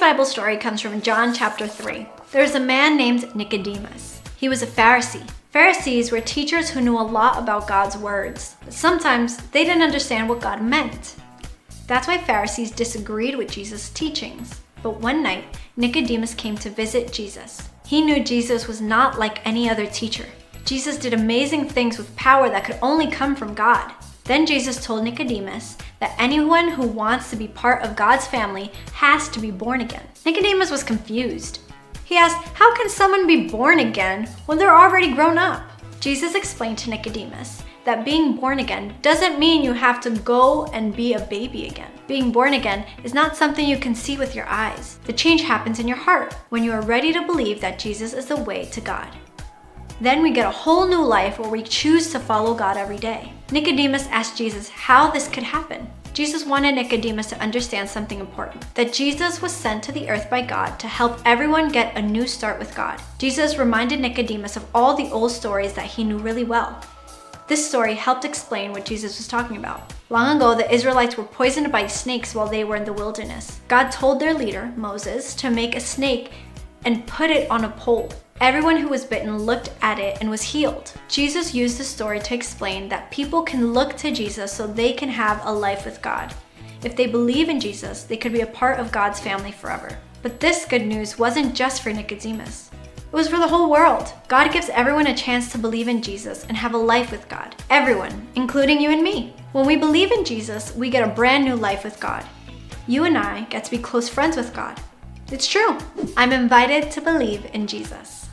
Bible story comes from John chapter 3. There was a man named Nicodemus. He was a Pharisee. Pharisees were teachers who knew a lot about God's words, but sometimes they didn't understand what God meant. That's why Pharisees disagreed with Jesus' teachings. But one night, Nicodemus came to visit Jesus. He knew Jesus was not like any other teacher. Jesus did amazing things with power that could only come from God. Then Jesus told Nicodemus that anyone who wants to be part of God's family has to be born again. Nicodemus was confused. He asked, how can someone be born again when they're already grown up? Jesus explained to Nicodemus that being born again doesn't mean you have to go and be a baby again. Being born again is not something you can see with your eyes. The change happens in your heart when you are ready to believe that Jesus is the way to God. Then we get a whole new life where we choose to follow God every day. Nicodemus asked Jesus how this could happen. Jesus wanted Nicodemus to understand something important, that Jesus was sent to the earth by God to help everyone get a new start with God. Jesus reminded Nicodemus of all the old stories that he knew really well. This story helped explain what Jesus was talking about. Long ago, the Israelites were poisoned by snakes while they were in the wilderness. God told their leader, Moses, to make a snake and put it on a pole. Everyone who was bitten looked at it and was healed. Jesus used the story to explain that people can look to Jesus so they can have a life with God. If they believe in Jesus, they could be a part of God's family forever. But this good news wasn't just for Nicodemus. It was for the whole world. God gives everyone a chance to believe in Jesus and have a life with God. Everyone, including you and me. When we believe in Jesus, we get a brand new life with God. You and I get to be close friends with God. It's true. I'm invited to believe in Jesus.